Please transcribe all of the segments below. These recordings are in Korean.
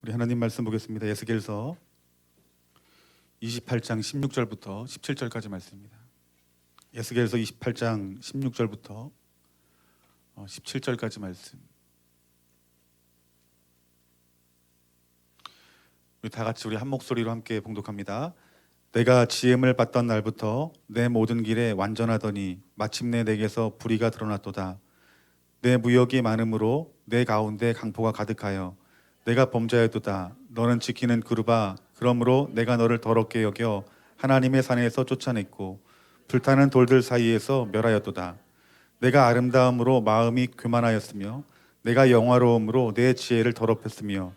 우리 하나님 말씀 보겠습니다. 에스겔서 28장 16절부터 17절까지 말씀입니다. 에스겔서 28장 16절부터 17절까지 말씀. 우리 다 같이 우리 한 목소리로 함께 봉독합니다. 내가 지음을 받던 날부터 내 모든 길에 완전하더니 마침내 내게서 불의가 드러났도다. 내 무역이 많음으로 내 가운데 강포가 가득하여 내가 범죄하였도다. 너는 지키는 그루바, 그러므로 내가 너를 더럽게 여겨 하나님의 산에서 쫓아냈고 불타는 돌들 사이에서 멸하였도다. 내가 아름다움으로 마음이 교만하였으며 내가 영화로움으로 내 지혜를 더럽혔으며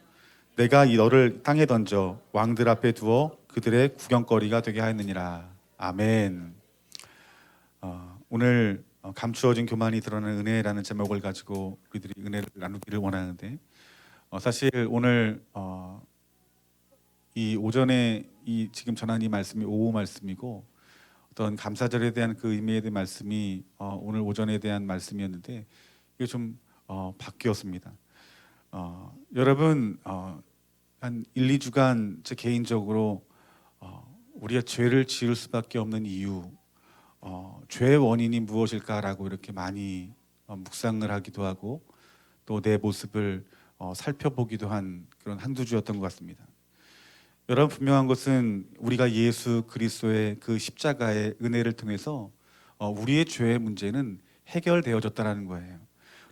내가 너를 땅에 던져 왕들 앞에 두어 그들의 구경거리가 되게 하였느니라. 아멘. 오늘 감추어진 교만이 드러나는 은혜라는 제목을 가지고 우리들이 은혜를 나누기를 원하는데, 사실 오늘 이 오전에 이 지금 전한 이 말씀이 오후 말씀이고, 어떤 감사절에 대한 그 의미에 대한 말씀이 오늘 오전에 대한 말씀이었는데, 이게 좀 바뀌었습니다. 여러분, 한 1, 2주간 제 개인적으로 우리가 죄를 지을 수밖에 없는 이유, 죄의 원인이 무엇일까라고 이렇게 많이 묵상을 하기도 하고 또 내 모습을 살펴보기도 한 그런 한두 주였던 것 같습니다. 여러분, 분명한 것은 우리가 예수 그리스도의 그 십자가의 은혜를 통해서 우리의 죄의 문제는 해결되어졌다는 거예요.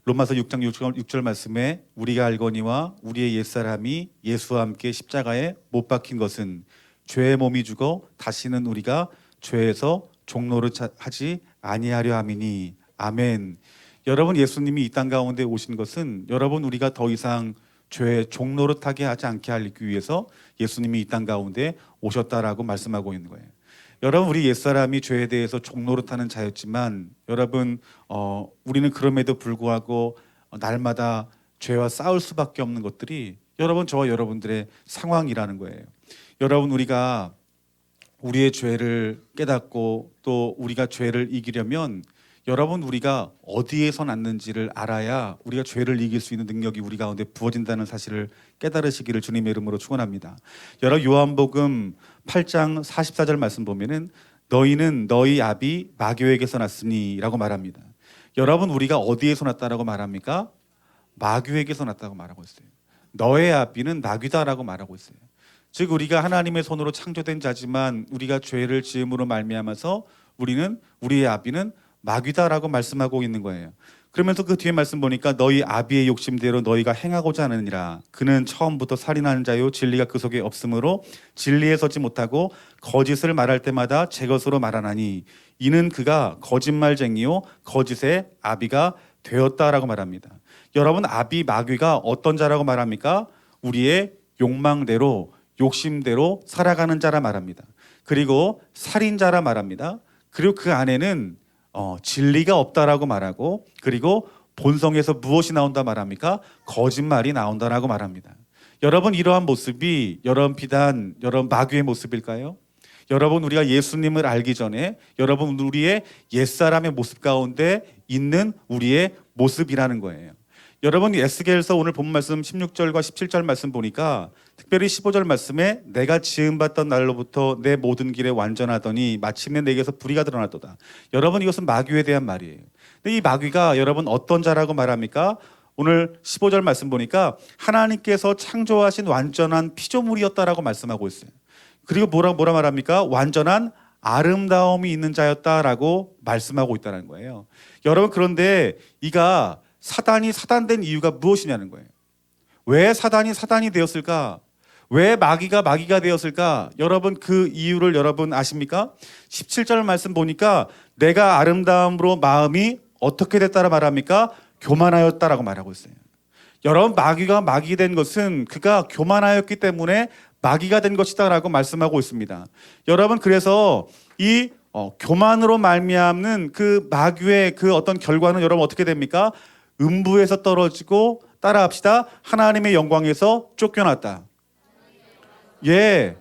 로마서 6장 6절 말씀에 우리가 알거니와 우리의 옛사람이 예수와 함께 십자가에 못 박힌 것은 죄의 몸이 죽어 다시는 우리가 죄에서 종노릇하지 아니하려 함이니. 아멘. 여러분, 예수님이 이 땅 가운데 오신 것은 여러분 우리가 더 이상 죄의 종노릇하게 하지 않게 하기 위해서 예수님이 이 땅 가운데 오셨다라고 말씀하고 있는 거예요. 여러분, 우리 옛사람이 죄에 대해서 종노릇하는 자였지만 여러분, 우리는 그럼에도 불구하고 날마다 죄와 싸울 수밖에 없는 것들이 여러분, 저와 여러분들의 상황이라는 거예요. 여러분, 우리가 우리의 죄를 깨닫고 또 우리가 죄를 이기려면 여러분, 우리가 어디에서 났는지를 알아야 우리가 죄를 이길 수 있는 능력이 우리 가운데 부어진다는 사실을 깨달으시기를 주님의 이름으로 축원합니다. 여러분, 요한복음 8장 44절 말씀 보면은 너희는 너희 아비 마귀에게서 났으니 라고 말합니다. 여러분, 우리가 어디에서 났다라고 말합니까? 마귀에게서 났다고 말하고 있어요. 너의 아비는 마귀다라고 말하고 있어요. 즉, 우리가 하나님의 손으로 창조된 자지만 우리가 죄를 지음으로 말미암아서 우리의 아비는 마귀다라고 말씀하고 있는 거예요. 그러면서 그 뒤에 말씀 보니까 너희 아비의 욕심대로 너희가 행하고자 하느니라. 그는 처음부터 살인하는 자요 진리가 그 속에 없으므로 진리에 서지 못하고 거짓을 말할 때마다 제 것으로 말하나니 이는 그가 거짓말쟁이요 거짓의 아비가 되었다라고 말합니다. 여러분, 아비 마귀가 어떤 자라고 말합니까? 우리의 욕망대로 욕심대로 살아가는 자라 말합니다. 그리고 살인자라 말합니다. 그리고 그 안에는 진리가 없다라고 말하고, 그리고 본성에서 무엇이 나온다 말합니까? 거짓말이 나온다라고 말합니다. 여러분, 이러한 모습이 여러분 비단 여러분 마귀의 모습일까요? 여러분, 우리가 예수님을 알기 전에 여러분 우리의 옛사람의 모습 가운데 있는 우리의 모습이라는 거예요. 여러분, 에스겔서 오늘 본 말씀 16절과 17절 말씀 보니까 특별히 15절 말씀에 내가 지음받던 날로부터 내 모든 길에 완전하더니 마침내 내게서 불의가 드러났도다. 여러분, 이것은 마귀에 대한 말이에요. 근데 이 마귀가 여러분 어떤 자라고 말합니까? 오늘 15절 말씀 보니까 하나님께서 창조하신 완전한 피조물이었다라고 말씀하고 있어요. 그리고 뭐라 말합니까? 완전한 아름다움이 있는 자였다라고 말씀하고 있다는 거예요. 여러분, 그런데 이가 사단이 사단된 이유가 무엇이냐는 거예요. 왜 사단이 사단이 되었을까? 왜 마귀가 마귀가 되었을까? 여러분, 그 이유를 여러분 아십니까? 17절 말씀 보니까 내가 아름다움으로 마음이 어떻게 됐다라 말합니까? 교만하였다라고 말하고 있어요. 여러분, 마귀가 마귀 된 것은 그가 교만하였기 때문에 마귀가 된 것이다라고 말씀하고 있습니다. 여러분, 그래서 이 교만으로 말미암는 그 마귀의 그 어떤 결과는 여러분 어떻게 됩니까? 음부에서 떨어지고, 따라합시다, 하나님의 영광에서 쫓겨났다. 예,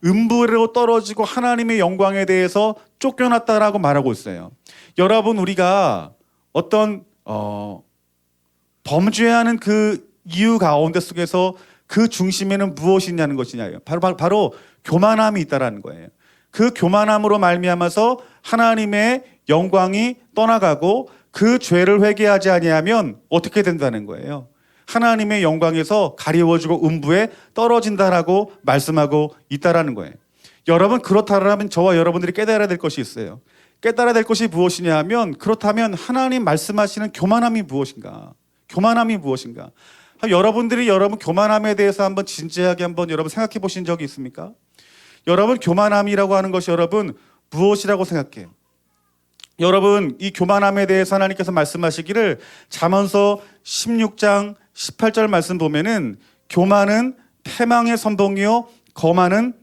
음부로 떨어지고 하나님의 영광에 대해서 쫓겨났다라고 말하고 있어요. 여러분, 우리가 어떤 범죄하는 그 이유 가운데 속에서 그 중심에는 무엇이 있냐는 것이냐예요. 바로 교만함이 있다라는 거예요. 그 교만함으로 말미암아서 하나님의 영광이 떠나가고 그 죄를 회개하지 아니하면 어떻게 된다는 거예요. 하나님의 영광에서 가리워지고 음부에 떨어진다라고 말씀하고 있다라는 거예요. 여러분, 그렇다면 저와 여러분들이 깨달아야 될 것이 있어요. 깨달아야 될 것이 무엇이냐 하면, 그렇다면 하나님 말씀하시는 교만함이 무엇인가? 교만함이 무엇인가? 여러분들이 여러분 교만함에 대해서 한번 진지하게 한번 여러분 생각해 보신 적이 있습니까? 여러분, 교만함이라고 하는 것이 여러분 무엇이라고 생각해요? 여러분, 이 교만함에 대해서 하나님께서 말씀하시기를 잠언서 16장 18절 말씀 보면은 교만은 패망의 선봉이요 거만한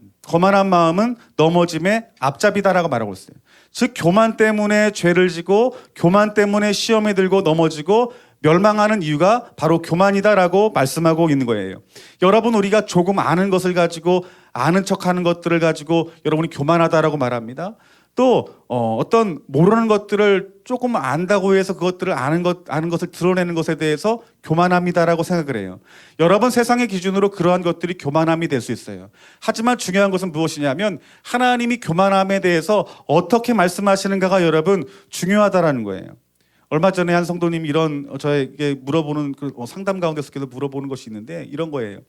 마음은 넘어짐의 앞잡이다라고 말하고 있어요. 즉 교만 때문에 죄를 지고 교만 때문에 시험에 들고 넘어지고 멸망하는 이유가 바로 교만이다라고 말씀하고 있는 거예요. 여러분, 우리가 조금 아는 것을 가지고 아는 척하는 것들을 가지고 여러분이 교만하다라고 말합니다. 또 어떤 모르는 것들을 조금 안다고 해서 그것들을 아는 것을 드러내는 것에 대해서 교만합니다라고 생각을 해요. 여러분, 세상의 기준으로 그러한 것들이 교만함이 될 수 있어요. 하지만 중요한 것은 무엇이냐면 하나님이 교만함에 대해서 어떻게 말씀하시는가가 여러분 중요하다라는 거예요. 얼마 전에 한 성도님이 이런 저에게 물어보는 그 상담 가운데서 물어보는 것이 있는데 이런 거예요.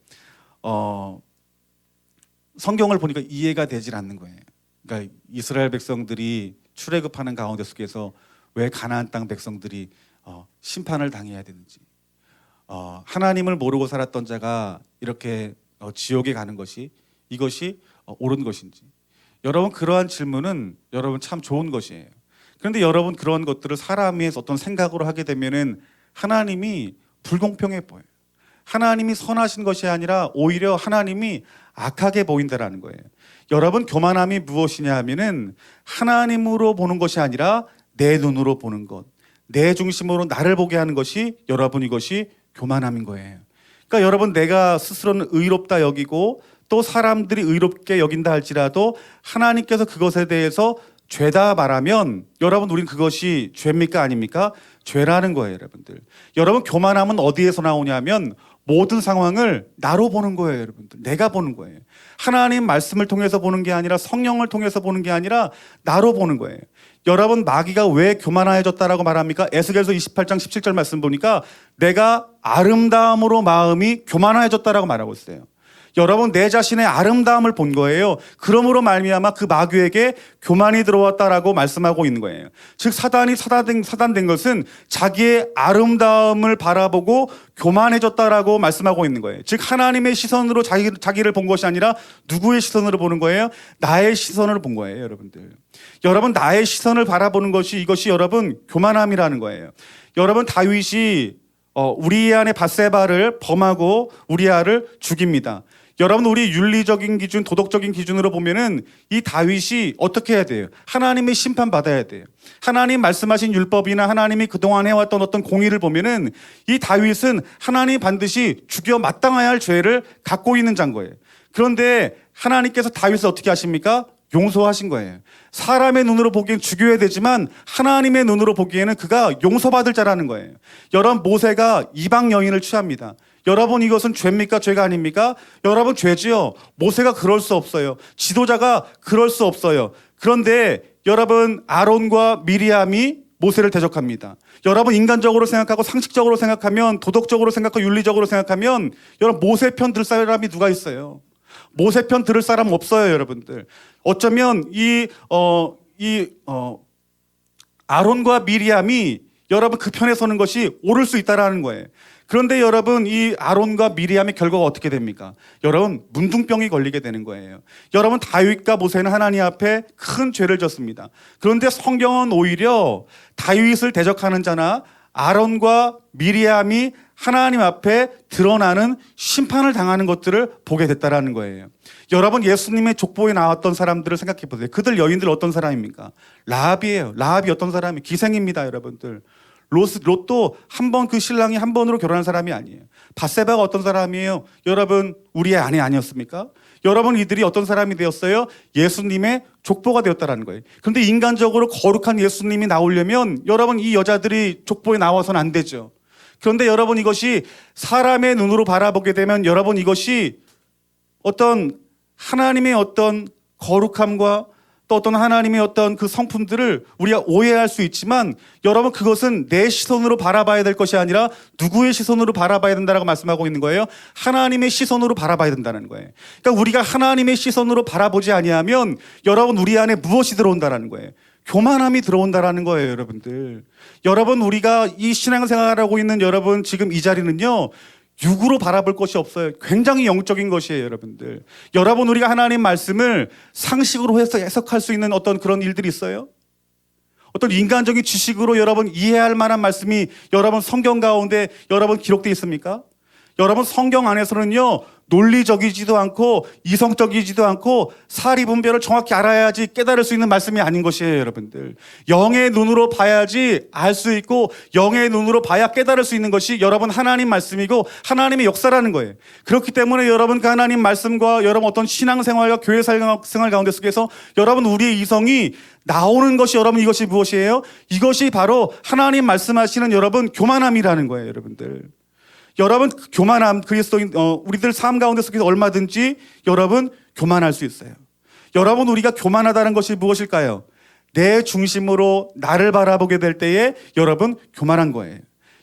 성경을 보니까 이해가 되질 않는 거예요. 그러니까 이스라엘 백성들이 출애굽하는 가운데 속에서 왜 가나안 땅 백성들이 심판을 당해야 되는지, 하나님을 모르고 살았던 자가 이렇게 지옥에 가는 것이 이것이 옳은 것인지. 여러분, 그러한 질문은 여러분 참 좋은 것이에요. 그런데 여러분, 그런 것들을 사람의 어떤 생각으로 하게 되면은 하나님이 불공평해 보여요. 하나님이 선하신 것이 아니라 오히려 하나님이 악하게 보인다라는 거예요. 여러분, 교만함이 무엇이냐 하면은 하나님으로 보는 것이 아니라 내 눈으로 보는 것, 내 중심으로 나를 보게 하는 것이 여러분 이것이 교만함인 거예요. 그러니까 여러분, 내가 스스로는 의롭다 여기고 또 사람들이 의롭게 여긴다 할지라도 하나님께서 그것에 대해서 죄다 말하면 여러분, 우린 그것이 죄입니까 아닙니까? 죄라는 거예요, 여러분들. 여러분, 교만함은 어디에서 나오냐면 모든 상황을 나로 보는 거예요, 여러분들. 내가 보는 거예요. 하나님 말씀을 통해서 보는 게 아니라 성령을 통해서 보는 게 아니라 나로 보는 거예요. 여러분, 마귀가 왜 교만해졌다라고 말합니까? 에스겔서 28장 17절 말씀 보니까 내가 아름다움으로 마음이 교만해졌다라고 말하고 있어요. 여러분, 내 자신의 아름다움을 본 거예요. 그러므로 말미암아 그 마귀에게 교만이 들어왔다라고 말씀하고 있는 거예요. 즉 사단이 사단된 것은 자기의 아름다움을 바라보고 교만해졌다라고 말씀하고 있는 거예요. 즉 하나님의 시선으로 자기를 본 것이 아니라 누구의 시선으로 보는 거예요? 나의 시선으로 본 거예요, 여러분들. 여러분, 나의 시선을 바라보는 것이 이것이 여러분 교만함이라는 거예요. 여러분, 다윗이 우리아의 밧세바를 범하고 우리아를 죽입니다. 여러분, 우리 윤리적인 기준, 도덕적인 기준으로 보면은 이 다윗이 어떻게 해야 돼요? 하나님의 심판 받아야 돼요. 하나님 말씀하신 율법이나 하나님이 그동안 해왔던 어떤 공의를 보면은 이 다윗은 하나님 반드시 죽여 마땅해야 할 죄를 갖고 있는 자인 거예요. 그런데 하나님께서 다윗을 어떻게 하십니까? 용서하신 거예요. 사람의 눈으로 보기엔 죽여야 되지만 하나님의 눈으로 보기에는 그가 용서받을 자라는 거예요. 여러분, 모세가 이방 여인을 취합니다. 여러분, 이것은 죄입니까? 죄가 아닙니까? 여러분, 죄지요. 모세가 그럴 수 없어요. 지도자가 그럴 수 없어요. 그런데 여러분, 아론과 미리암이 모세를 대적합니다. 여러분, 인간적으로 생각하고 상식적으로 생각하면, 도덕적으로 생각하고 윤리적으로 생각하면 여러분, 모세 편 들 사람이 누가 있어요? 모세 편 들을 사람 없어요, 여러분들. 어쩌면 아론과 미리암이 여러분 그 편에 서는 것이 옳을 수 있다라는 거예요. 그런데 여러분, 이 아론과 미리암의 결과가 어떻게 됩니까? 여러분, 문둥병이 걸리게 되는 거예요. 여러분, 다윗과 모세는 하나님 앞에 큰 죄를 졌습니다. 그런데 성경은 오히려 다윗을 대적하는 자나 아론과 미리암이 하나님 앞에 드러나는 심판을 당하는 것들을 보게 됐다라는 거예요. 여러분, 예수님의 족보에 나왔던 사람들을 생각해 보세요. 그들 여인들 어떤 사람입니까? 라합이에요. 라합이 어떤 사람이? 기생입니다, 여러분들. 롯도 한 번 그 신랑이 한 번으로 결혼한 사람이 아니에요. 밧세바가 어떤 사람이에요? 여러분, 우리의 아내 아니었습니까? 여러분, 이들이 어떤 사람이 되었어요? 예수님의 족보가 되었다라는 거예요. 그런데 인간적으로 거룩한 예수님이 나오려면 여러분, 이 여자들이 족보에 나와서는 안 되죠. 그런데 여러분 이것이 사람의 눈으로 바라보게 되면 여러분 이것이 어떤 하나님의 어떤 거룩함과 또 어떤 하나님의 어떤 그 성품들을 우리가 오해할 수 있지만 여러분 그것은 내 시선으로 바라봐야 될 것이 아니라 누구의 시선으로 바라봐야 된다라고 말씀하고 있는 거예요. 하나님의 시선으로 바라봐야 된다는 거예요. 그러니까 우리가 하나님의 시선으로 바라보지 아니하면 여러분 우리 안에 무엇이 들어온다라는 거예요. 교만함이 들어온다라는 거예요, 여러분들. 여러분 우리가 이 신앙생활하고 있는 여러분 지금 이 자리는요. 육으로 바라볼 것이 없어요. 굉장히 영적인 것이에요, 여러분들. 여러분 우리가 하나님 말씀을 상식으로 해석할 수 있는 어떤 그런 일들이 있어요? 어떤 인간적인 지식으로 여러분 이해할 만한 말씀이 여러분 성경 가운데 여러분 기록되어 있습니까? 여러분 성경 안에서는요 논리적이지도 않고 이성적이지도 않고 사리 분별을 정확히 알아야지 깨달을 수 있는 말씀이 아닌 것이에요, 여러분들. 영의 눈으로 봐야지 알 수 있고 영의 눈으로 봐야 깨달을 수 있는 것이 여러분 하나님 말씀이고 하나님의 역사라는 거예요. 그렇기 때문에 여러분 그 하나님 말씀과 여러분 어떤 신앙생활과 교회 생활 가운데 속에서 여러분 우리의 이성이 나오는 것이 여러분 이것이 무엇이에요? 이것이 바로 하나님 말씀하시는 여러분 교만함이라는 거예요, 여러분들. 여러분 교만함 그리스도인 우리들 삶 가운데 속에서 얼마든지 여러분 교만할 수 있어요. 여러분 우리가 교만하다는 것이 무엇일까요? 내 중심으로 나를 바라보게 될 때에 여러분 교만한 거예요.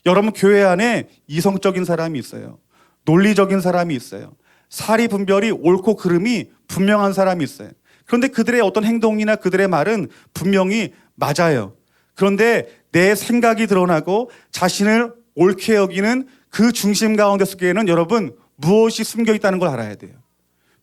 여러분 교회 안에 이성적인 사람이 있어요. 논리적인 사람이 있어요. 사리 분별이 옳고 그름이 분명한 사람이 있어요. 그런데 그들의 어떤 행동이나 그들의 말은 분명히 맞아요. 그런데 내 생각이 드러나고 자신을 옳게 여기는 그 중심 가운데 속에는 여러분 무엇이 숨겨 있다는 걸 알아야 돼요.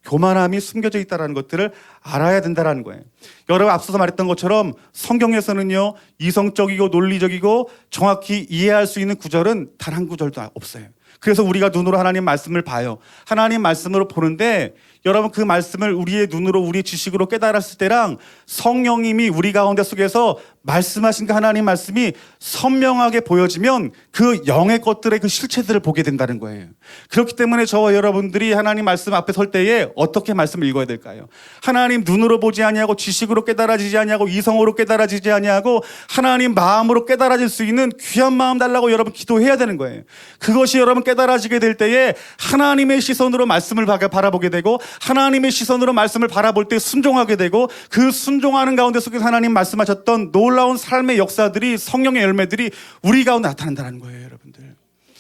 교만함이 숨겨져 있다는 것들을 알아야 된다는 거예요. 여러분 앞서서 말했던 것처럼 성경에서는요 이성적이고 논리적이고 정확히 이해할 수 있는 구절은 단 한 구절도 없어요. 그래서 우리가 눈으로 하나님 말씀을 봐요. 하나님 말씀으로 보는데 여러분 그 말씀을 우리의 눈으로 우리의 지식으로 깨달았을 때랑 성령님이 우리 가운데 속에서 말씀하신 그 하나님 말씀이 선명하게 보여지면 그 영의 것들의 그 실체들을 보게 된다는 거예요. 그렇기 때문에 저와 여러분들이 하나님 말씀 앞에 설 때에 어떻게 말씀을 읽어야 될까요? 하나님 눈으로 보지 아니하고 지식으로 깨달아지지 아니하고 이성으로 깨달아지지 아니하고 하나님 마음으로 깨달아질 수 있는 귀한 마음 달라고 여러분 기도해야 되는 거예요. 그것이 여러분 깨달아지게 될 때에 하나님의 시선으로 말씀을 바라보게 되고 하나님의 시선으로 말씀을 바라볼 때 순종하게 되고 그 순종하는 가운데 속에서 하나님 말씀하셨던 놀라운 삶의 역사들이 성령의 열매들이 우리 가운데 나타난다는 거예요, 여러분들.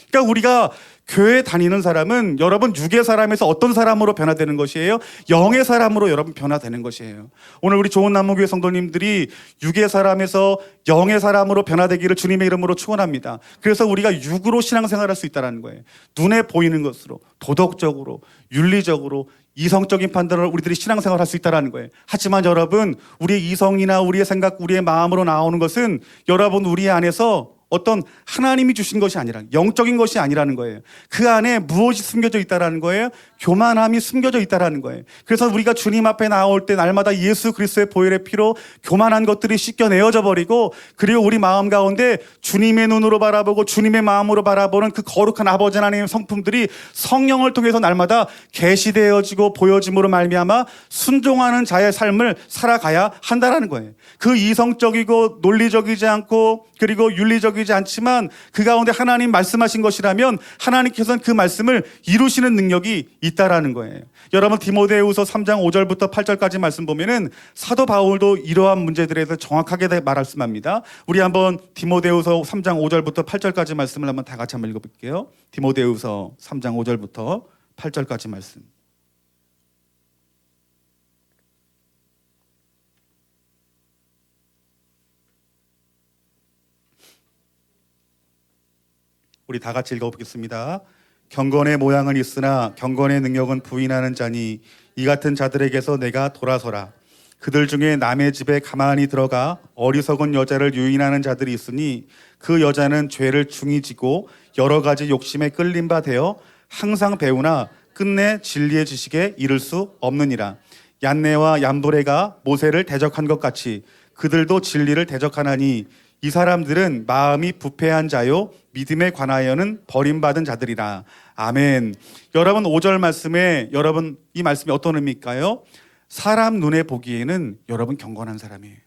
그러니까 우리가 교회 다니는 사람은 여러분 육의 사람에서 어떤 사람으로 변화되는 것이에요? 영의 사람으로 여러분 변화되는 것이에요. 오늘 우리 좋은 남무교회 성도님들이 육의 사람에서 영의 사람으로 변화되기를 주님의 이름으로 축원합니다. 그래서 우리가 육으로 신앙생활할 수 있다는 거예요. 눈에 보이는 것으로 도덕적으로 윤리적으로 이성적인 판단을 우리들이 신앙생활할 수 있다는 거예요. 하지만 여러분 우리의 이성이나 우리의 생각 우리의 마음으로 나오는 것은 여러분 우리 안에서 어떤 하나님이 주신 것이 아니라 영적인 것이 아니라는 거예요. 그 안에 무엇이 숨겨져 있다는 거예요? 교만함이 숨겨져 있다는 거예요. 그래서 우리가 주님 앞에 나올 때 날마다 예수 그리스도의 보혈의 피로 교만한 것들이 씻겨내어져 버리고 그리고 우리 마음 가운데 주님의 눈으로 바라보고 주님의 마음으로 바라보는 그 거룩한 아버지 하나님의 성품들이 성령을 통해서 날마다 계시되어지고 보여짐으로 말미암아 순종하는 자의 삶을 살아가야 한다는 거예요. 그 이성적이고 논리적이지 않고 그리고 윤리적이지 않지만 그 가운데 하나님 말씀하신 것이라면 하나님께서는 그 말씀을 이루시는 능력이 있다라는 거예요. 여러분 디모데후서 3장 5절부터 8절까지 말씀 보면은 사도 바울도 이러한 문제들에 대해서 정확하게 말씀합니다. 우리 한번 디모데후서 3장 5절부터 8절까지 말씀을 한번 다 같이 한번 읽어볼게요. 디모데후서 3장 5절부터 8절까지 말씀. 우리 다 같이 읽어보겠습니다. 경건의 모양은 있으나 경건의 능력은 부인하는 자니 이 같은 자들에게서 내가 돌아서라. 그들 중에 남의 집에 가만히 들어가 어리석은 여자를 유인하는 자들이 있으니 그 여자는 죄를 중히 지고 여러 가지 욕심에 끌린 바 되어 항상 배우나 끝내 진리의 지식에 이를 수 없느니라. 얀네와 얀브레가 모세를 대적한 것 같이 그들도 진리를 대적하나니 이 사람들은 마음이 부패한 자요 믿음에 관하여는 버림받은 자들이라. 아멘. 여러분 5절 말씀에 여러분 이 말씀이 어떤 의미일까요? 사람 눈에 보기에는 여러분 경건한 사람이에요.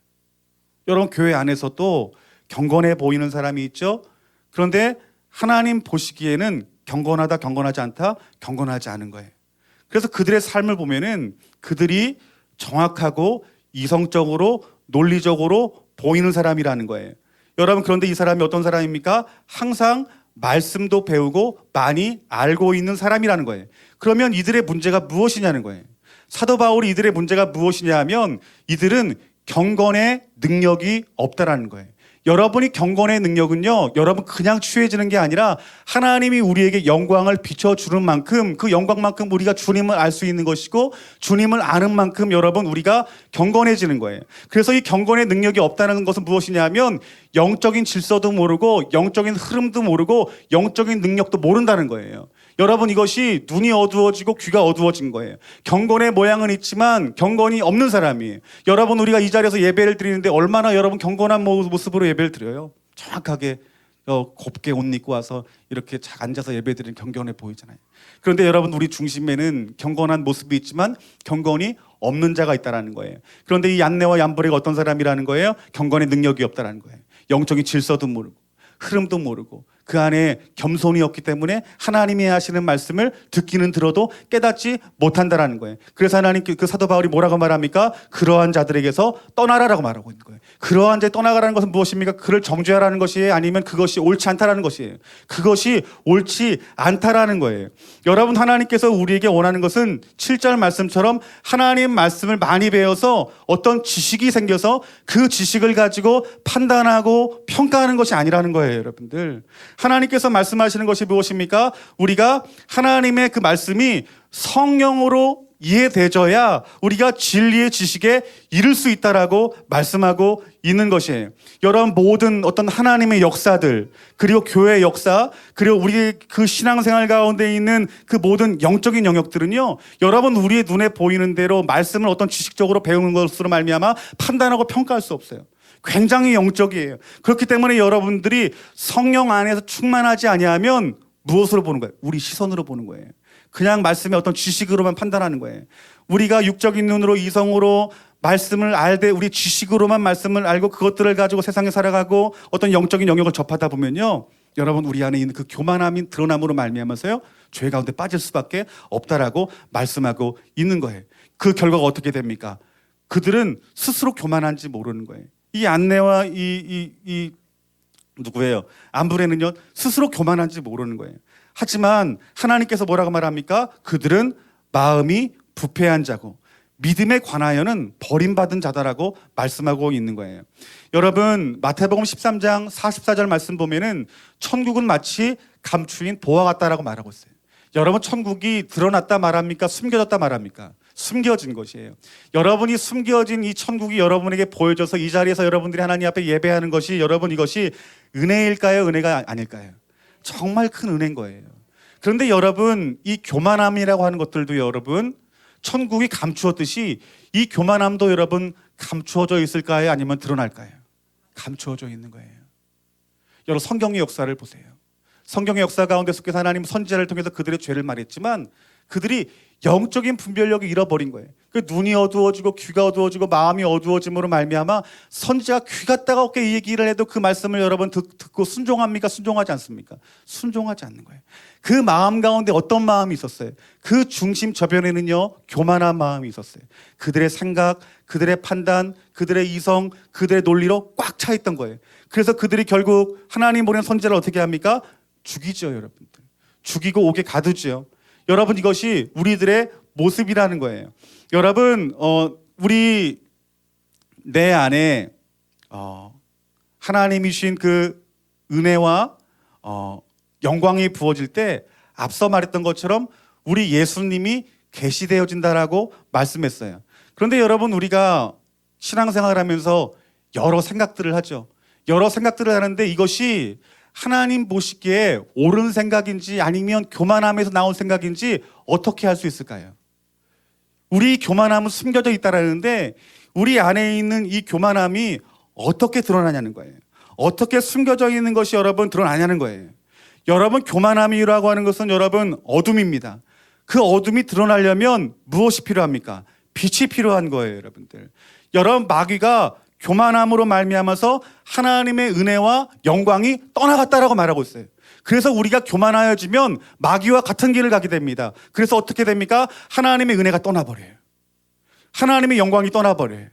여러분 교회 안에서도 경건해 보이는 사람이 있죠. 그런데 하나님 보시기에는 경건하다, 경건하지 않다, 경건하지 않은 거예요. 그래서 그들의 삶을 보면은 그들이 정확하고 이성적으로 논리적으로 보이는 사람이라는 거예요. 여러분, 그런데 이 사람이 어떤 사람입니까? 항상 말씀도 배우고 많이 알고 있는 사람이라는 거예요. 그러면 이들의 문제가 무엇이냐는 거예요. 사도 바울이 이들의 문제가 무엇이냐 하면 이들은 경건의 능력이 없다라는 거예요. 여러분이 경건의 능력은요, 여러분 그냥 취해지는 게 아니라 하나님이 우리에게 영광을 비춰주는 만큼 그 영광만큼 우리가 주님을 알 수 있는 것이고 주님을 아는 만큼 여러분 우리가 경건해지는 거예요. 그래서 이 경건의 능력이 없다는 것은 무엇이냐 하면 영적인 질서도 모르고 영적인 흐름도 모르고 영적인 능력도 모른다는 거예요. 여러분, 이것이 눈이 어두워지고 귀가 어두워진 거예요. 경건의 모양은 있지만 경건이 없는 사람이에요. 여러분, 우리가 이 자리에서 예배를 드리는데 얼마나 여러분 경건한 모습으로 예배를 드려요? 정확하게 곱게 옷 입고 와서 이렇게 앉아서 예배 드리는 경건해 보이잖아요. 그런데 여러분, 우리 중심에는 경건한 모습이 있지만 경건이 없는 자가 있다는 거예요. 그런데 이 얀네와 얀브레가 어떤 사람이라는 거예요? 경건의 능력이 없다는 거예요. 영적인 질서도 모르고 흐름도 모르고 그 안에 겸손이 없기 때문에 하나님이 하시는 말씀을 듣기는 들어도 깨닫지 못한다라는 거예요. 그래서 하나님 그 사도 바울이 뭐라고 말합니까? 그러한 자들에게서 떠나라라고 말하고 있는 거예요. 그러한 자 떠나가라는 것은 무엇입니까? 그를 정죄하라는 것이에요? 아니면 그것이 옳지 않다라는 것이에요? 그것이 옳지 않다라는 거예요. 여러분, 하나님께서 우리에게 원하는 것은 7절 말씀처럼 하나님 말씀을 많이 배워서 어떤 지식이 생겨서 그 지식을 가지고 판단하고 평가하는 것이 아니라는 거예요, 여러분들. 하나님께서 말씀하시는 것이 무엇입니까? 우리가 하나님의 그 말씀이 성령으로 이해되져야 우리가 진리의 지식에 이를 수 있다라고 말씀하고 있는 것이에요. 여러분, 모든 어떤 하나님의 역사들, 그리고 교회의 역사, 그리고 우리의 그 신앙생활 가운데 있는 그 모든 영적인 영역들은요, 여러분 우리의 눈에 보이는 대로 말씀을 어떤 지식적으로 배우는 것으로 말미암아 판단하고 평가할 수 없어요. 굉장히 영적이에요. 그렇기 때문에 여러분들이 성령 안에서 충만하지 아니하면 무엇으로 보는 거예요? 우리 시선으로 보는 거예요. 그냥 말씀의 어떤 지식으로만 판단하는 거예요. 우리가 육적인 눈으로 이성으로 말씀을 알되 우리 지식으로만 말씀을 알고 그것들을 가지고 세상에 살아가고 어떤 영적인 영역을 접하다 보면요, 여러분 우리 안에 있는 그 교만함이 드러남으로 말미암아서요 죄 가운데 빠질 수밖에 없다라고 말씀하고 있는 거예요. 그 결과가 어떻게 됩니까? 그들은 스스로 교만한지 모르는 거예요. 이 안내와 이 누구예요? 안브레는요 스스로 교만한지 모르는 거예요. 하지만 하나님께서 뭐라고 말합니까? 그들은 마음이 부패한 자고 믿음에 관하여는 버림받은 자다라고 말씀하고 있는 거예요. 여러분, 마태복음 13장 44절 말씀 보면은 천국은 마치 감추인 보화 같다라고 말하고 있어요. 여러분, 천국이 드러났다 말합니까? 숨겨졌다 말합니까? 숨겨진 것이에요. 여러분이 숨겨진 이 천국이 여러분에게 보여져서 이 자리에서 여러분들이 하나님 앞에 예배하는 것이 여러분 이것이 은혜일까요? 은혜가 아닐까요? 정말 큰 은혜인 거예요. 그런데 여러분, 이 교만함이라고 하는 것들도 여러분 천국이 감추었듯이 이 교만함도 여러분 감추어져 있을까요? 아니면 드러날까요? 감추어져 있는 거예요. 여러분, 성경의 역사를 보세요. 성경의 역사 가운데 속해서 하나님 선지자를 통해서 그들의 죄를 말했지만 그들이 영적인 분별력을 잃어버린 거예요. 그 눈이 어두워지고 귀가 어두워지고 마음이 어두워짐으로 말미암아 선지자가 귀가 따갑게 이 얘기를 해도 그 말씀을 여러분 듣고 순종합니까? 순종하지 않습니까? 순종하지 않는 거예요. 그 마음 가운데 어떤 마음이 있었어요? 그 중심 저변에는요 교만한 마음이 있었어요. 그들의 생각, 그들의 판단, 그들의 이성, 그들의 논리로 꽉 차 있던 거예요. 그래서 그들이 결국 하나님 보낸 선지자를 어떻게 합니까? 죽이죠, 여러분들. 죽이고 옥에 가두죠. 여러분, 이것이 우리들의 모습이라는 거예요. 여러분, 우리 내 안에 하나님이 주신 그 은혜와 영광이 부어질 때 앞서 말했던 것처럼 우리 예수님이 계시되어진다라고 말씀했어요. 그런데 여러분, 우리가 신앙생활을 하면서 여러 생각들을 하죠. 여러 생각들을 하는데 이것이 하나님 보시기에 옳은 생각인지 아니면 교만함에서 나온 생각인지 어떻게 할 수 있을까요? 우리 교만함은 숨겨져 있다라는데 우리 안에 있는 이 교만함이 어떻게 드러나냐는 거예요. 어떻게 숨겨져 있는 것이 여러분 드러나냐는 거예요. 여러분, 교만함이라고 하는 것은 여러분 어둠입니다. 그 어둠이 드러나려면 무엇이 필요합니까? 빛이 필요한 거예요, 여러분들. 여러분, 마귀가 교만함으로 말미암아서 하나님의 은혜와 영광이 떠나갔다라고 말하고 있어요. 그래서 우리가 교만하여지면 마귀와 같은 길을 가게 됩니다. 그래서 어떻게 됩니까? 하나님의 은혜가 떠나버려요. 하나님의 영광이 떠나버려요.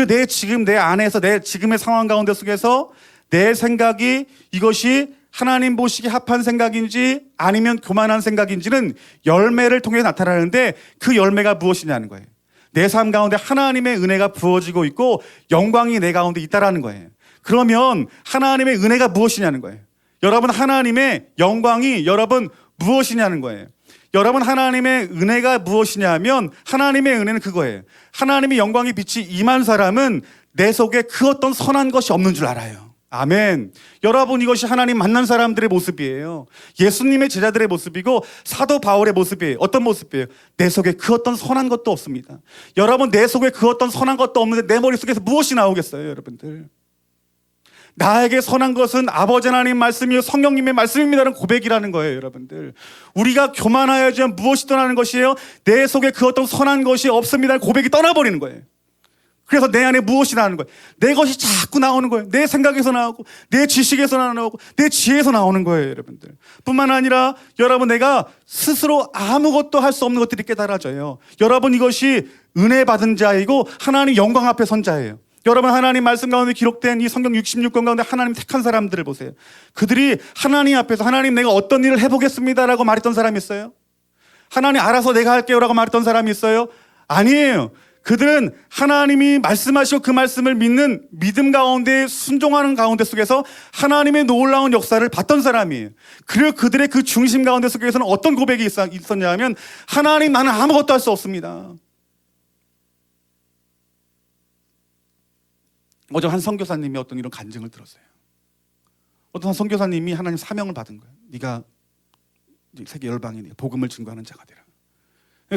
내 지금 내 안에서 내 지금의 상황 가운데 속에서 내 생각이 이것이 하나님 보시기에 합한 생각인지 아니면 교만한 생각인지는 열매를 통해 나타나는데 그 열매가 무엇이냐는 거예요. 내 삶 가운데 하나님의 은혜가 부어지고 있고 영광이 내 가운데 있다라는 거예요. 그러면 하나님의 은혜가 무엇이냐는 거예요. 여러분, 하나님의 영광이 여러분 무엇이냐는 거예요. 여러분, 하나님의 은혜가 무엇이냐면 하나님의 은혜는 그거예요. 하나님의 영광의 빛이 임한 사람은 내 속에 그 어떤 선한 것이 없는 줄 알아요. 아멘. 여러분, 이것이 하나님 만난 사람들의 모습이에요. 예수님의 제자들의 모습이고 사도 바울의 모습이에요. 어떤 모습이에요? 내 속에 그 어떤 선한 것도 없습니다. 여러분, 내 속에 그 어떤 선한 것도 없는데 내 머릿속에서 무엇이 나오겠어요, 여러분들? 나에게 선한 것은 아버지 하나님 말씀이요 성령님의 말씀입니다라는 고백이라는 거예요, 여러분들. 우리가 교만하여지면 무엇이 떠나는 것이에요? 내 속에 그 어떤 선한 것이 없습니다라는 고백이 떠나버리는 거예요. 그래서 내 안에 무엇이 나오는 거예요? 내 것이 자꾸 나오는 거예요. 내 생각에서 나오고 내 지식에서 나오고 내 지혜에서 나오는 거예요, 여러분들. 뿐만 아니라 여러분, 내가 스스로 아무것도 할 수 없는 것들이 깨달아져요. 여러분, 이것이 은혜 받은 자이고 하나님 영광 앞에 선 자예요. 여러분, 하나님 말씀 가운데 기록된 이 성경 66권 가운데 하나님 택한 사람들을 보세요. 그들이 하나님 앞에서 하나님 내가 어떤 일을 해보겠습니다라고 말했던 사람이 있어요? 하나님 알아서 내가 할게요라고 말했던 사람이 있어요? 아니에요. 그들은 하나님이 말씀하시고 그 말씀을 믿는 믿음 가운데 순종하는 가운데 속에서 하나님의 놀라운 역사를 봤던 사람이에요. 그리고 그들의 그 중심 가운데 속에서는 어떤 고백이 있었냐 하면 하나님, 나는 아무것도 할 수 없습니다. 어제 한 선교사님이 어떤 이런 간증을 들었어요. 어떤 한 선교사님이 하나님 사명을 받은 거예요. 네가 세계 열방에 복음을 증거하는 자가 되라.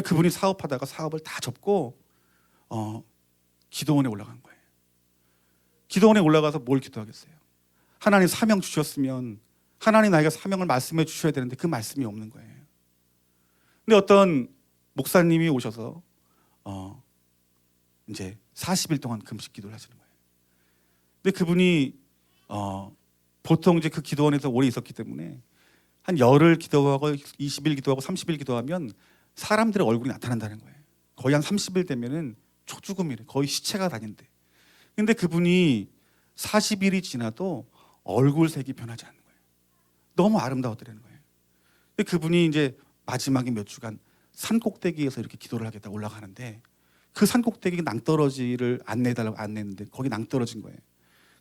그분이 사업하다가 사업을 다 접고 기도원에 올라간 거예요. 기도원에 올라가서 뭘 기도하겠어요? 하나님 사명 주셨으면 하나님 나에게 사명을 말씀해 주셔야 되는데 그 말씀이 없는 거예요. 근데 어떤 목사님이 오셔서 이제 40일 동안 금식 기도를 하시는 거예요. 근데 그분이 보통 이제 그 기도원에서 오래 있었기 때문에 한 열흘 기도하고 20일 기도하고 30일 기도하면 사람들의 얼굴이 나타난다는 거예요. 거의 한 30일 되면은 초죽음이래. 거의 시체가 다닌대. 근데 그분이 40일이 지나도 얼굴색이 변하지 않는 거예요. 너무 아름다웠더라는 거예요. 근데 그분이 이제 마지막에 몇 주간 산 꼭대기에서 이렇게 기도를 하겠다 올라가는데 그 산 꼭대기 낭떠러지를 안내달라고 안내했는데 거기 낭떠러진 거예요.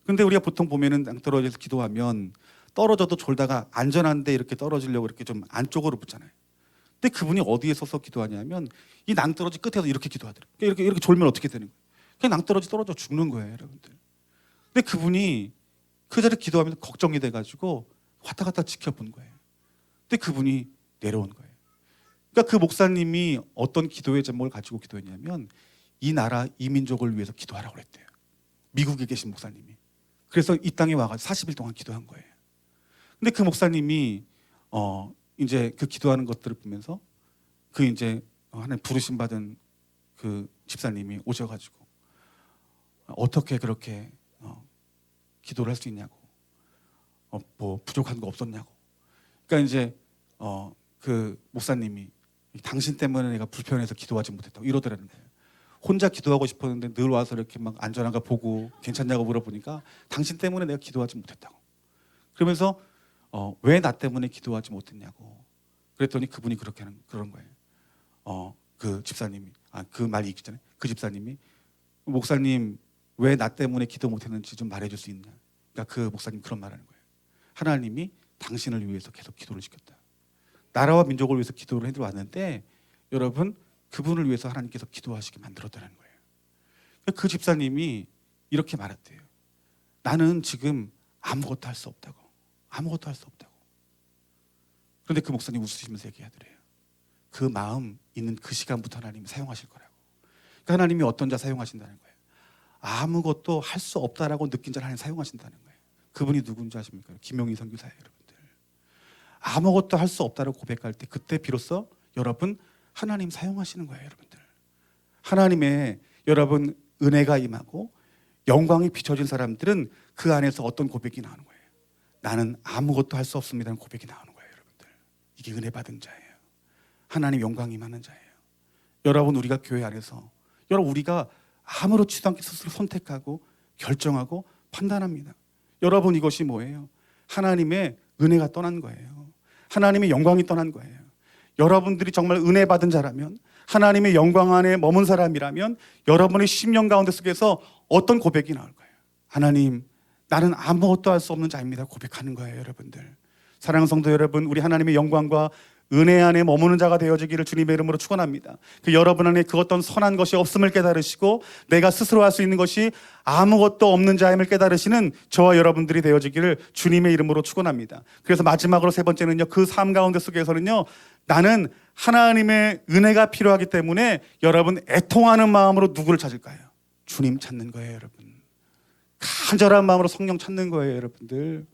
근데 우리가 보통 보면은 낭떠러지에서 기도하면 떨어져도 졸다가 안전한데 이렇게 떨어지려고 이렇게 좀 안쪽으로 붙잖아요. 근데 그분이 어디에 서서 기도하냐면 이 낭떠러지 끝에서 이렇게 기도하더라고요. 이렇게 졸면 어떻게 되는 거예요? 그냥 낭떠러지 떨어져 죽는 거예요, 여러분들. 근데 그분이 그 자리에 기도하면서 걱정이 돼가지고 왔다 갔다 지켜본 거예요. 근데 그분이 내려온 거예요. 그러니까 그 목사님이 어떤 기도의 제목을 가지고 기도했냐면 이 나라, 이 민족을 위해서 기도하라고 그랬대요. 미국에 계신 목사님이. 그래서 이 땅에 와가지고 40일 동안 기도한 거예요. 근데 그 목사님이 이제 그 기도하는 것들을 보면서 그 이제 하나님 부르심 받은 그 집사님이 오셔가지고 어떻게 그렇게 기도를 할 수 있냐고, 뭐 부족한 거 없었냐고. 그러니까 이제 그 목사님이 당신 때문에 내가 불편해서 기도하지 못했다고 이러더라는 거예요. 혼자 기도하고 싶었는데 늘 와서 이렇게 막 안전한가 보고 괜찮냐고 물어보니까 당신 때문에 내가 기도하지 못했다고. 그러면서 왜 나 때문에 기도하지 못했냐고. 그랬더니 그분이 그렇게 하는 그런 거예요. 그 집사님이 그 말이 있기 전에 그 집사님이 목사님 왜 나 때문에 기도 못했는지 좀 말해줄 수 있냐. 그러니까 그 목사님 그런 말하는 거예요. 하나님이 당신을 위해서 계속 기도를 시켰다. 나라와 민족을 위해서 기도를 해도 왔는데 여러분 그분을 위해서 하나님께서 기도하시게 만들었다는 거예요. 그 집사님이 이렇게 말했대요. 나는 지금 아무것도 할 수 없다고. 아무것도 할 수 없다고. 그런데 그 목사님 웃으시면서 얘기하더래요. 그 마음 있는 그 시간부터 하나님이 사용하실 거라고. 그러니까 하나님이 어떤 자 사용하신다는 거예요. 아무것도 할 수 없다라고 느낀 자를 하나님 사용하신다는 거예요. 그분이 누군지 아십니까? 김용희 선교사예요, 여러분들. 아무것도 할 수 없다라고 고백할 때 그때 비로소 여러분 하나님 사용하시는 거예요, 여러분들. 하나님의 여러분 은혜가 임하고 영광이 비춰진 사람들은 그 안에서 어떤 고백이 나오는 거예요. 나는 아무것도 할 수 없습니다는 고백이 나오는 거예요, 여러분들. 이게 은혜 받은 자예요. 하나님 영광이 많은 자예요. 여러분, 우리가 교회 안에서 여러분 우리가 아무렇지도 않게 스스로 선택하고 결정하고 판단합니다. 여러분, 이것이 뭐예요? 하나님의 은혜가 떠난 거예요. 하나님의 영광이 떠난 거예요. 여러분들이 정말 은혜 받은 자라면, 하나님의 영광 안에 머문 사람이라면 여러분의 심령 가운데 속에서 어떤 고백이 나올 거예요? 하나님, 나는 아무것도 할 수 없는 자입니다. 고백하는 거예요, 여러분들. 사랑하는 성도 여러분, 우리 하나님의 영광과 은혜 안에 머무는 자가 되어지기를 주님의 이름으로 축원합니다. 그 여러분 안에 그 어떤 선한 것이 없음을 깨달으시고 내가 스스로 할 수 있는 것이 아무것도 없는 자임을 깨달으시는 저와 여러분들이 되어지기를 주님의 이름으로 축원합니다. 그래서 마지막으로 세 번째는요, 그 삶 가운데 속에서는요, 나는 하나님의 은혜가 필요하기 때문에 여러분 애통하는 마음으로 누구를 찾을까요? 주님 찾는 거예요, 여러분. 간절한 마음으로 성령 찾는 거예요, 여러분들.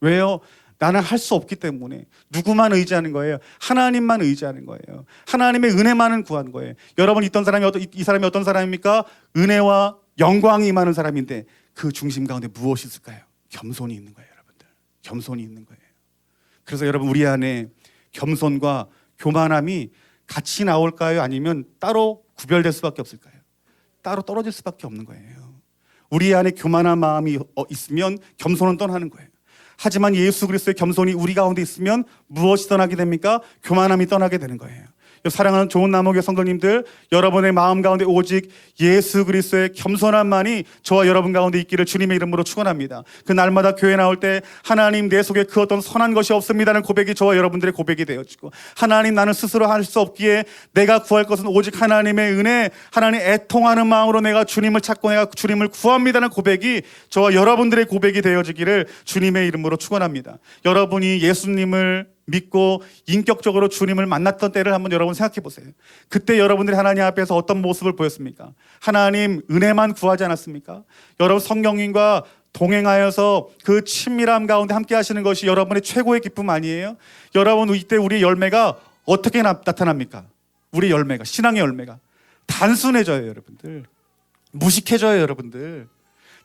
왜요? 나는 할 수 없기 때문에. 누구만 의지하는 거예요? 하나님만 의지하는 거예요. 하나님의 은혜만은 구하는 거예요. 여러분, 이 사람이 어떤 사람입니까? 은혜와 영광이 임하는 사람인데 그 중심 가운데 무엇이 있을까요? 겸손이 있는 거예요, 여러분들. 겸손이 있는 거예요. 그래서 여러분, 우리 안에 겸손과 교만함이 같이 나올까요? 아니면 따로 구별될 수밖에 없을까요? 따로 떨어질 수밖에 없는 거예요. 우리 안에 교만한 마음이 있으면 겸손은 떠나는 거예요. 하지만 예수 그리스도의 겸손이 우리 가운데 있으면 무엇이 떠나게 됩니까? 교만함이 떠나게 되는 거예요. 사랑하는 좋은 나무교회 성도님들, 여러분의 마음 가운데 오직 예수 그리스도의 겸손함만이 저와 여러분 가운데 있기를 주님의 이름으로 축원합니다. 그 날마다 교회 나올 때 하나님, 내 속에 그 어떤 선한 것이 없습니다는 고백이 저와 여러분들의 고백이 되어지고, 하나님, 나는 스스로 할 수 없기에 내가 구할 것은 오직 하나님의 은혜, 하나님 애통하는 마음으로 내가 주님을 찾고 내가 주님을 구합니다는 고백이 저와 여러분들의 고백이 되어지기를 주님의 이름으로 축원합니다. 여러분이 예수님을 믿고 인격적으로 주님을 만났던 때를 한번 여러분 생각해 보세요. 그때 여러분들이 하나님 앞에서 어떤 모습을 보였습니까? 하나님 은혜만 구하지 않았습니까? 여러분, 성령님과 동행하여서 그 친밀함 가운데 함께 하시는 것이 여러분의 최고의 기쁨 아니에요? 여러분, 이때 우리의 열매가 어떻게 나타납니까? 우리의 열매가, 신앙의 열매가 단순해져요, 여러분들. 무식해져요, 여러분들.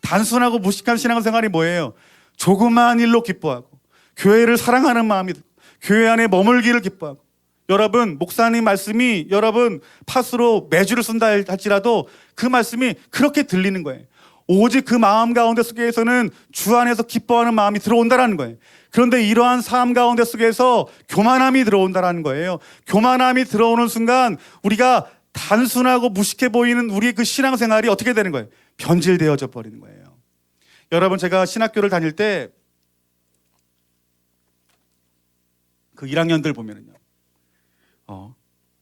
단순하고 무식한 신앙생활이 뭐예요? 조그마한 일로 기뻐하고 교회를 사랑하는 마음이 들고 교회 안에 머물기를 기뻐하고. 여러분, 목사님 말씀이 여러분 팥으로 매주를 쓴다 할지라도 그 말씀이 그렇게 들리는 거예요. 오직 그 마음 가운데 속에서는 주 안에서 기뻐하는 마음이 들어온다라는 거예요. 그런데 이러한 삶 가운데 속에서 교만함이 들어온다라는 거예요. 교만함이 들어오는 순간 우리가 단순하고 무식해 보이는 우리의 그 신앙생활이 어떻게 되는 거예요? 변질되어져 버리는 거예요. 여러분, 제가 신학교를 다닐 때 그 1학년들 보면은요,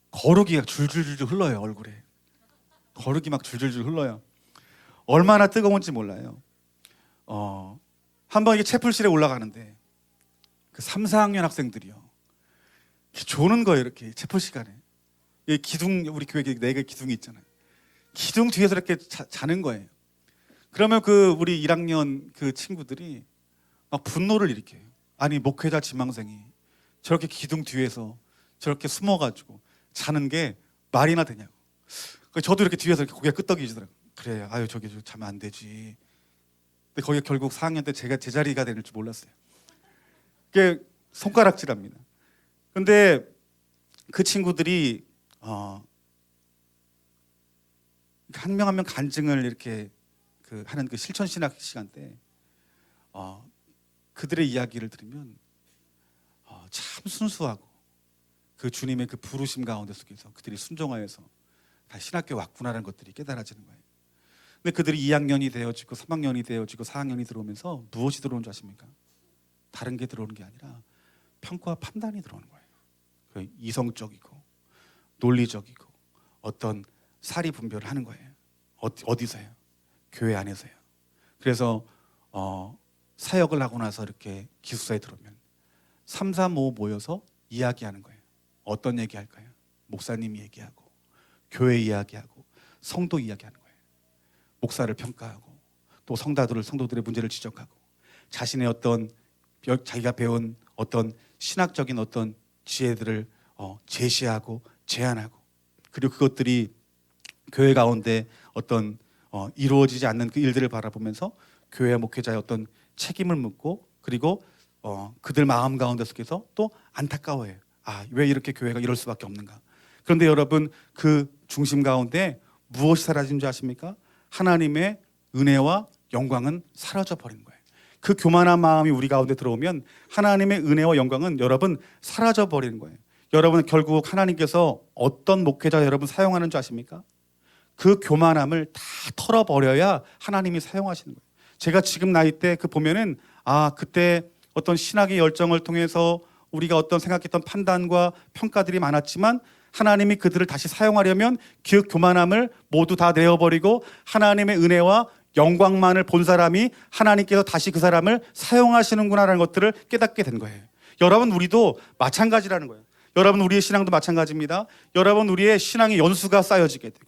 거룩이가 줄줄줄 흘러요, 얼굴에. 거룩이 막 줄줄줄 흘러요. 얼마나 뜨거운지 몰라요. 한번 이게 채플실에 올라가는데 그 3, 4학년 학생들이요, 이렇게 조는 거예요, 이렇게 채플 시간에. 이 기둥, 우리 교회에 4개 기둥이 있잖아요. 기둥 뒤에서 이렇게 자는 거예요. 그러면 그 우리 1학년 그 친구들이 막 분노를 일으켜요. 아니, 목회자 지망생이 저렇게 기둥 뒤에서 저렇게 숨어가지고 자는 게 말이나 되냐고. 저도 이렇게 뒤에서 이렇게 고개 끄덕이시더라고요. 그래, 아유, 저기 자면 안 되지. 근데 거기 결국 4학년 때 제가 제 자리가 될 줄 몰랐어요. 그게 손가락질합니다. 근데 그 친구들이 한 명 한 명 간증을 이렇게 하는 그 실천 신학 시간 때 그들의 이야기를 들으면 참 순수하고 그 주님의 그 부르심 가운데 속에서 그들이 순종하여서 다 신학교에 왔구나라는 것들이 깨달아지는 거예요. 근데 그들이 2학년이 되어지고 3학년이 되어지고 4학년이 들어오면서 무엇이 들어오는 줄 아십니까? 다른 게 들어오는 게 아니라 평가와 판단이 들어오는 거예요. 이성적이고 논리적이고 어떤 사리 분별을 하는 거예요. 어디서요? 교회 안에서요. 그래서 사역을 하고 나서 이렇게 기숙사에 들어오면 3, 4, 5 모여서 이야기하는 거예요. 어떤 얘기 할까요? 목사님 얘기하고 교회 이야기하고 성도 이야기하는 거예요. 목사를 평가하고 또 성도들의 문제를 지적하고 자신의 어떤 자기가 배운 어떤 신학적인 어떤 지혜들을 제시하고 제안하고, 그리고 그것들이 교회 가운데 어떤 이루어지지 않는 그 일들을 바라보면서 교회와 목회자의 어떤 책임을 묻고, 그리고 그들 마음 가운데 속에서 또 안타까워해요. 왜 이렇게 교회가 이럴 수밖에 없는가? 그런데 여러분, 그 중심 가운데 무엇이 사라진 줄 아십니까? 하나님의 은혜와 영광은 사라져 버린 거예요. 그 교만한 마음이 우리 가운데 들어오면 하나님의 은혜와 영광은 여러분 사라져 버리는 거예요. 여러분, 결국 하나님께서 어떤 목회자 여러분 사용하는 줄 아십니까? 그 교만함을 다 털어버려야 하나님이 사용하시는 거예요. 제가 지금 나이 때 그 보면은 그때 어떤 신학의 열정을 통해서 우리가 어떤 생각했던 판단과 평가들이 많았지만 하나님이 그들을 다시 사용하려면 그 교만함을 모두 다 내어버리고 하나님의 은혜와 영광만을 본 사람이 하나님께서 다시 그 사람을 사용하시는구나라는 것들을 깨닫게 된 거예요. 여러분, 우리도 마찬가지라는 거예요. 여러분, 우리의 신앙도 마찬가지입니다. 여러분, 우리의 신앙의 연수가 쌓여지게 되고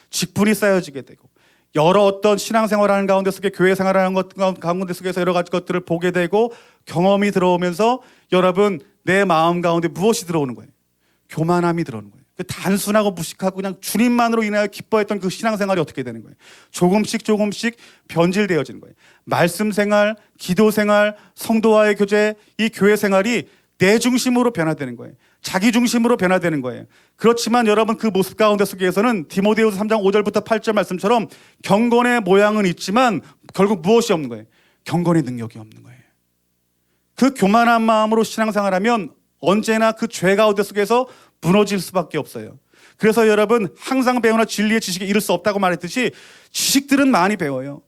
직분이 쌓여지게 되고 여러 어떤 신앙생활하는 가운데 속에 교회 생활하는 것 가운데 속에서 여러 가지 것들을 보게 되고 경험이 들어오면서 여러분, 내 마음 가운데 무엇이 들어오는 거예요? 교만함이 들어오는 거예요. 단순하고 무식하고 그냥 주님만으로 인하여 기뻐했던 그 신앙생활이 어떻게 되는 거예요? 조금씩 변질되어지는 거예요. 말씀 생활, 기도 생활, 성도와의 교제, 이 교회 생활이 내 중심으로 변화되는 거예요. 자기 중심으로 변화되는 거예요. 그렇지만 여러분, 그 모습 가운데 속에서는 디모데후서 3장 5절부터 8절 말씀처럼 경건의 모양은 있지만 결국 무엇이 없는 거예요? 경건의 능력이 없는 거예요. 그 교만한 마음으로 신앙생활하면 언제나 그 죄 가운데 속에서 무너질 수밖에 없어요. 그래서 여러분, 항상 배우나 진리의 지식에 이를 수 없다고 말했듯이 지식들은 많이 배워요.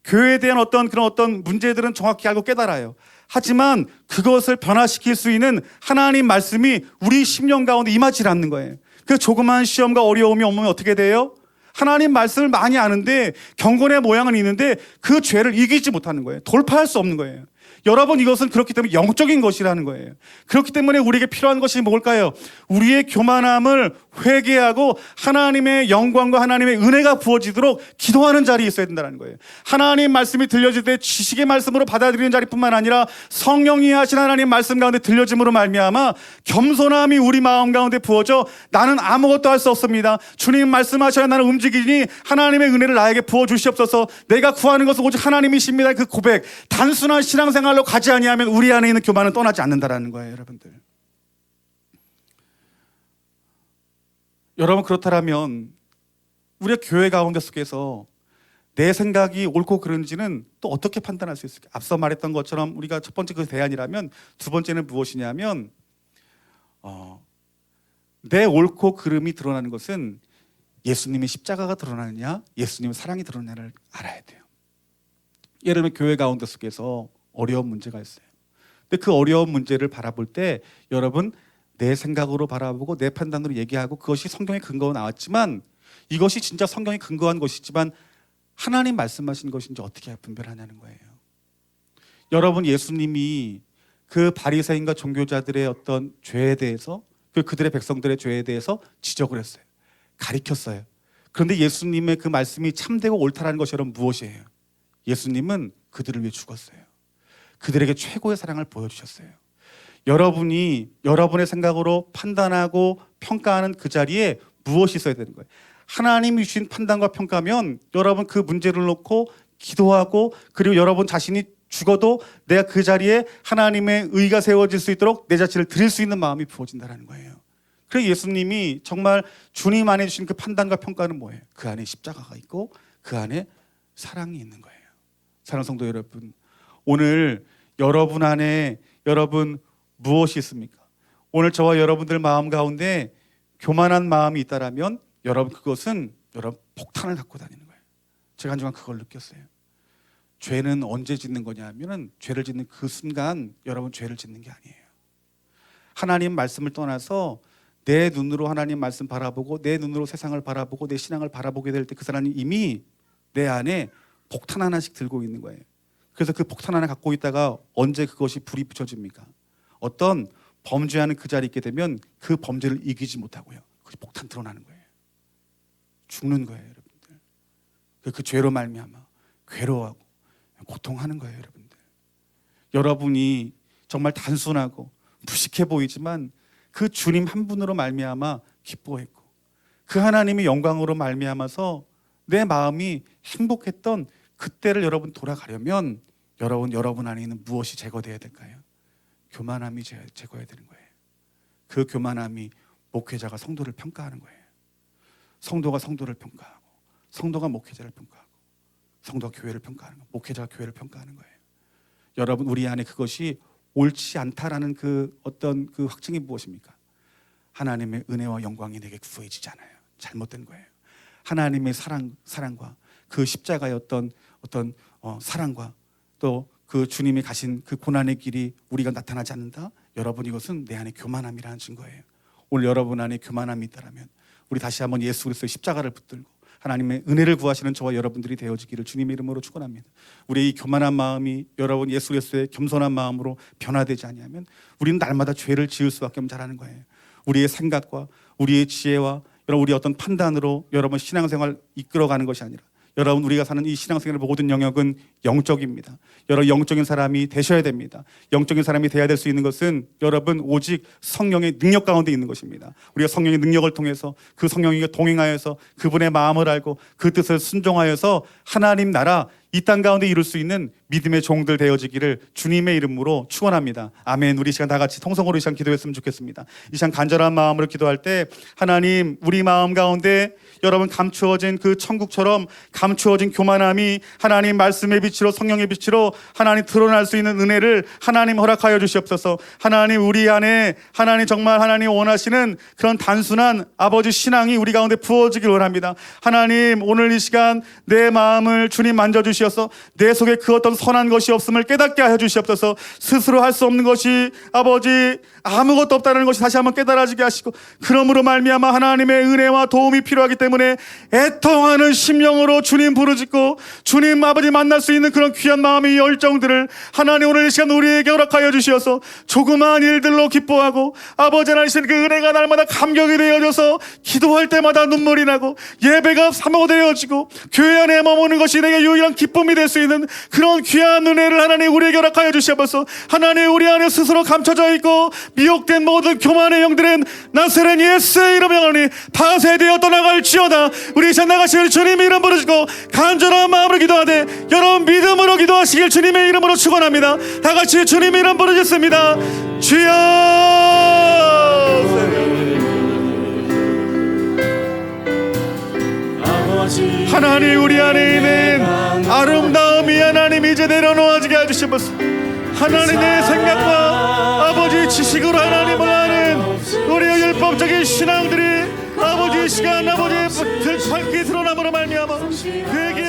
교회에 대한 그런 어떤 문제들은 정확히 알고 깨달아요. 하지만 그것을 변화시킬 수 있는 하나님 말씀이 우리 심령 가운데 임하지 않는 거예요. 그 조그만 시험과 어려움이 오면 어떻게 돼요? 하나님 말씀을 많이 아는데 경건의 모양은 있는데 그 죄를 이기지 못하는 거예요. 돌파할 수 없는 거예요. 여러분, 이것은 그렇기 때문에 영적인 것이라는 거예요. 그렇기 때문에 우리에게 필요한 것이 뭘까요? 우리의 교만함을 회개하고 하나님의 영광과 하나님의 은혜가 부어지도록 기도하는 자리에 있어야 된다는 거예요. 하나님 말씀이 들려질 때 지식의 말씀으로 받아들이는 자리뿐만 아니라 성령이 하신 하나님 말씀 가운데 들려짐으로 말미암아 겸손함이 우리 마음 가운데 부어져 나는 아무것도 할 수 없습니다. 주님 말씀하셔야 나는 움직이니 하나님의 은혜를 나에게 부어주시옵소서. 내가 구하는 것은 오직 하나님이십니다. 그 고백, 단순한 신앙생활로 가지 아니하면 우리 안에 있는 교만은 떠나지 않는다라는 거예요. 여러분, 그렇다면 우리가 교회 가운데 속에서 내 생각이 옳고 그른지는 또 어떻게 판단할 수 있을까? 앞서 말했던 것처럼 우리가 첫 번째 그 대안이라면 두 번째는 무엇이냐면 내 옳고 그름이 드러나는 것은 예수님의 십자가가 드러나느냐, 예수님의 사랑이 드러나느냐를 알아야 돼요. 예를 들면 교회 가운데 속에서 어려운 문제가 있어요. 근데 그 어려운 문제를 바라볼 때 여러분, 내 생각으로 바라보고 내 판단으로 얘기하고 그것이 성경에 근거가 나왔지만 이것이 진짜 성경에 근거한 것이지만 하나님 말씀하신 것인지 어떻게 분별하냐는 거예요. 여러분, 예수님이 그 바리새인과 종교자들의 어떤 죄에 대해서 그들의 백성들의 죄에 대해서 지적을 했어요. 가리켰어요. 그런데 예수님의 그 말씀이 참되고 옳다라는 것이 여러분 무엇이에요? 예수님은 그들을 위해 죽었어요. 그들에게 최고의 사랑을 보여주셨어요. 여러분이 여러분의 생각으로 판단하고 평가하는 그 자리에 무엇이 있어야 되는 거예요? 하나님이 주신 판단과 평가면 여러분 그 문제를 놓고 기도하고 그리고 여러분 자신이 죽어도 내가 그 자리에 하나님의 의가 세워질 수 있도록 내 자신을 드릴 수 있는 마음이 부어진다는 거예요. 그래서 예수님이 정말 주님 안에 주신 그 판단과 평가는 뭐예요? 그 안에 십자가가 있고 그 안에 사랑이 있는 거예요. 사랑하는 성도 여러분, 오늘 여러분 안에 여러분 무엇이 있습니까? 오늘 저와 여러분들 마음 가운데 교만한 마음이 있다라면 여러분 그것은 여러분 폭탄을 갖고 다니는 거예요. 제가 한 주간 그걸 느꼈어요. 죄는 언제 짓는 거냐 하면은 죄를 짓는 그 순간 여러분 죄를 짓는 게 아니에요. 하나님 말씀을 떠나서 내 눈으로 하나님 말씀 바라보고 내 눈으로 세상을 바라보고 내 신앙을 바라보게 될 때 그 사람이 이미 내 안에 폭탄 하나씩 들고 있는 거예요. 그래서 그 폭탄 하나 갖고 있다가 언제 그것이 불이 붙여집니까? 어떤 범죄하는 그 자리에 있게 되면 그 범죄를 이기지 못하고요. 그 폭탄 드러나는 거예요. 죽는 거예요, 여러분들. 그 죄로 말미암아 괴로워하고 고통하는 거예요, 여러분들. 여러분이 정말 단순하고 무식해 보이지만 그 주님 한 분으로 말미암아 기뻐했고 그 하나님의 영광으로 말미암아서 내 마음이 행복했던 그때를 여러분 돌아가려면 여러분 안에 있는 무엇이 제거되어야 될까요? 교만함이 제거해야 되는 거예요. 그 교만함이 목회자가 성도를 평가하는 거예요. 성도가 성도를 평가하고, 성도가 목회자를 평가하고, 성도가 교회를 평가하는 거예요. 목회자가 교회를 평가하는 거예요. 여러분, 우리 안에 그것이 옳지 않다라는 그 어떤 그 확증이 무엇입니까? 하나님의 은혜와 영광이 내게 구해지지 않아요. 잘못된 거예요. 하나님의 사랑과 그 십자가의 어떤 사랑과 또 그 주님이 가신 그 고난의 길이 우리가 나타나지 않는다? 여러분, 이것은 내 안에 교만함이라는 증거예요. 오늘 여러분 안에 교만함이 있다라면 우리 다시 한번 예수 그리스도의 십자가를 붙들고 하나님의 은혜를 구하시는 저와 여러분들이 되어지기를 주님의 이름으로 축원합니다. 우리의 이 교만한 마음이 여러분 예수 그리스도의 겸손한 마음으로 변화되지 않으면 우리는 날마다 죄를 지을 수밖에 없는 자라는 거예요. 우리의 생각과 우리의 지혜와 여러분 우리의 어떤 판단으로 여러분 신앙생활 이끌어가는 것이 아니라 여러분 우리가 사는 이 신앙생활의 모든 영역은 영적입니다. 여러분 영적인 사람이 되셔야 됩니다. 영적인 사람이 되어야 될 수 있는 것은 여러분 오직 성령의 능력 가운데 있는 것입니다. 우리가 성령의 능력을 통해서 그 성령에게 동행하여서 그분의 마음을 알고 그 뜻을 순종하여서 하나님 나라 이 땅 가운데 이룰 수 있는 믿음의 종들 되어지기를 주님의 이름으로 축원합니다. 아멘. 우리 시간 다 같이 통성으로 이 시간 기도했으면 좋겠습니다. 이 시간 간절한 마음으로 기도할 때 하나님 우리 마음 가운데 여러분 감추어진 그 천국처럼 감추어진 교만함이 하나님 말씀의 빛으로 성령의 빛으로 하나님 드러날 수 있는 은혜를 하나님 허락하여 주시옵소서. 하나님 우리 안에 하나님 정말 하나님 원하시는 그런 단순한 아버지 신앙이 우리 가운데 부어지길 원합니다. 하나님 오늘 이 시간 내 마음을 주님 만져주시옵소서. 내 속에 그 어떤 선한 것이 없음을 깨닫게 하여 주시옵소서. 스스로 할 수 없는 것이 아버지 아무것도 없다는 것이 다시 한번 깨달아지게 하시고 그러므로 말미암아 하나님의 은혜와 도움이 필요하기 때문에 애통하는 심령으로 주님 부르짖고 주님 아버지 만날 수 있는 그런 귀한 마음의 열정들을 하나님 오늘 이 시간 우리에게 허락하여 주시어서 조그마한 일들로 기뻐하고 아버지 하나님 그 은혜가 날마다 감격이 되어져서 기도할 때마다 눈물이 나고 예배가 사모되어지고 교회 안에 머무는 것이 내게 유일한 기쁨이 될 수 있는 그런 귀한 은혜를 하나님 우리에게 허락하여 주시옵소서. 하나님 우리 안에 스스로 감춰져 있고 미혹된 모든 교만의 영들은 나사렛 예수의 이름으로 하나님 파쇄되어 떠나갈지어다. 우리 이제 나가시길 주님의 이름 부르시고 간절한 마음으로 기도하되 여러분 믿음으로 기도하시길 주님의 이름으로 축원합니다. 다 같이 주님의 이름 부르겠습니다. 주여 하나님 우리 안에 있는 아름다움이 하나님 이제 내려놓아지게 해주시옵소서. 하나님의 생각과 아버지 지식으로 하나님을 아는 우리의 율법적인 신앙들이 아버지 시간 아버지 밝게 드러남으로 말미암아 그에게